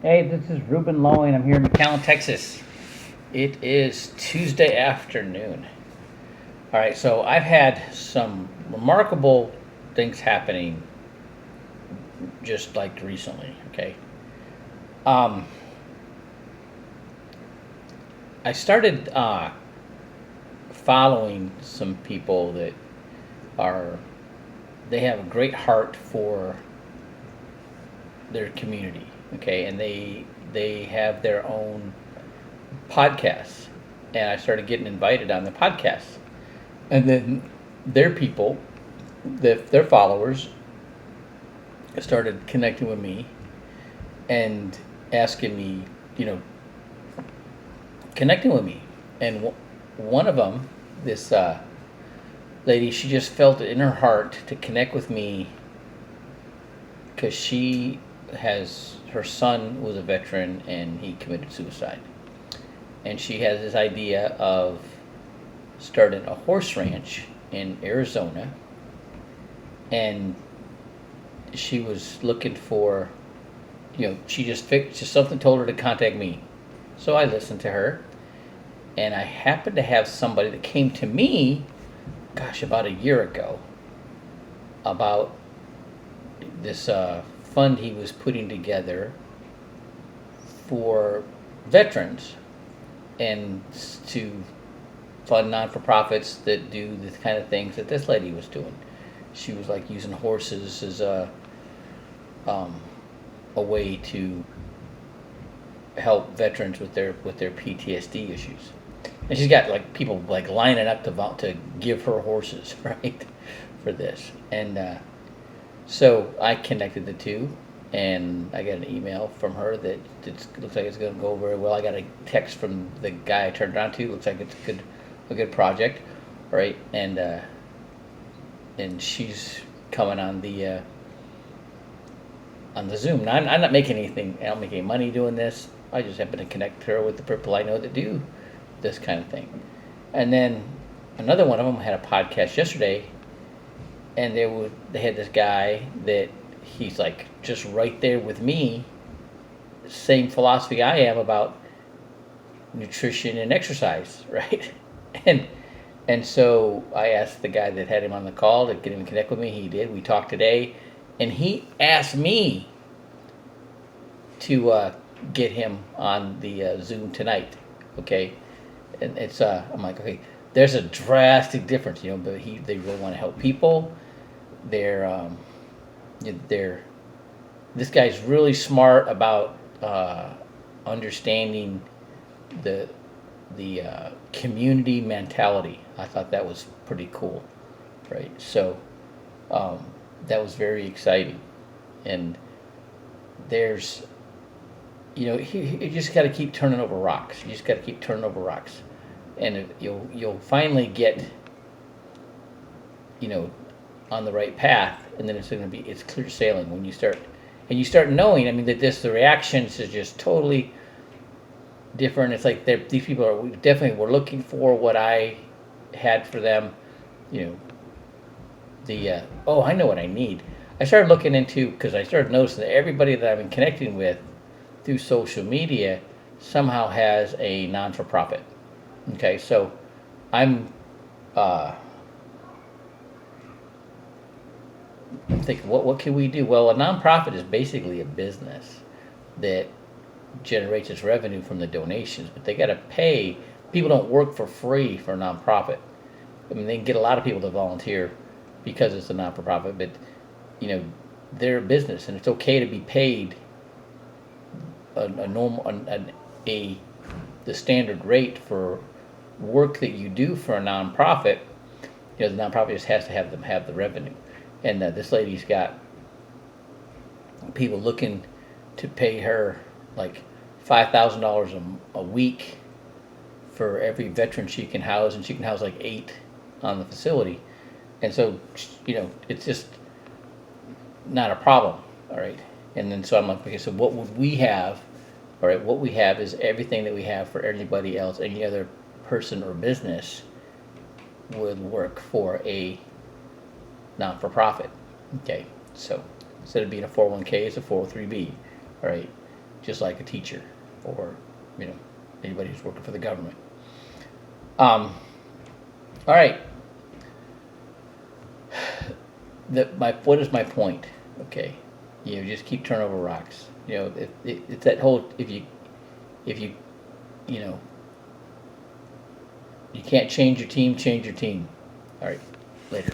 Hey, this is Ruben Lowen. I'm here in McAllen, Texas. It is Tuesday afternoon. All right, so I've had some remarkable things happening just like recently. Okay, um, I started following some people that are they have a great heart for their community. Okay, and they have their own podcasts, and I started getting invited on the podcasts. And then their people, their followers, started connecting with me and asking me, you know, connecting with me. And one of them, this lady, she just felt it in her heart to connect with me because she has her son was a veteran and he committed suicide, and she has this idea of starting a horse ranch in Arizona, and she was looking for, she just something told her to contact me. So I listened to her, and I happened to have somebody that came to me, gosh, about a year ago, about this fund he was putting together for veterans and to fund non-for-profits that do the kind of things that this lady was doing. She was like using horses as um, a way to help veterans with their PTSD issues. And she's got like people like lining up to give her horses, right, for this. And so I connected the two, and I got an email from her that looks like it's going to go very well. I got a text from the guy I turned around to. Looks like it's a good project, right? And she's coming on the Zoom. Now, I'm not making anything. I don't make any money doing this. I just happen to connect her with the people I know that do this kind of thing. And then another one of them had a podcast yesterday, and they had this guy that he's like just right there with me, same philosophy I am about nutrition and exercise, right? And and so I asked the guy that had him on the call to get him to connect with me. He did. We talked today, and he asked me to get him on the Zoom tonight. Okay, and it's I'm like, okay, there's a drastic difference, but they really want to help people. They're they're this guy's really smart about understanding the community mentality. I thought that was pretty cool, right? So um, that was very exciting, and there's you just got to keep turning over rocks. You just got to keep turning over rocks, and you'll finally get on the right path, and then it's clear sailing when you start knowing. I mean that the reactions is just totally different. It's like these people are definitely were looking for what I had for them. You know, I know what I need. I started looking into because I started noticing that everybody that I've been connecting with through social media somehow has a non-for-profit. Okay, so I'm thinking, what can we do? Well, a nonprofit is basically a business that generates its revenue from the donations, but they got to pay. People don't work for free for a nonprofit. I mean, they can get a lot of people to volunteer because it's a non-for-profit, but you know, they're a business, and it's okay to be paid a normal a the standard rate for work that you do for a nonprofit. The nonprofit just has to have the revenue, and this lady's got people looking to pay her like $5,000 a week for every veteran she can house, and she can house like 8 on the facility, and so it's just not a problem. All right, and then so I'm like, okay, so what would we have? All right, what we have is everything that we have for anybody else, any other person or business would work for a non-for-profit. Okay, so instead of being a 401k, it's a 403b. All right, just like a teacher or, anybody who's working for the government. All right. What is my point? Okay, just keep turning over rocks. It's that whole if you you can't change your team, change your team. All right, later.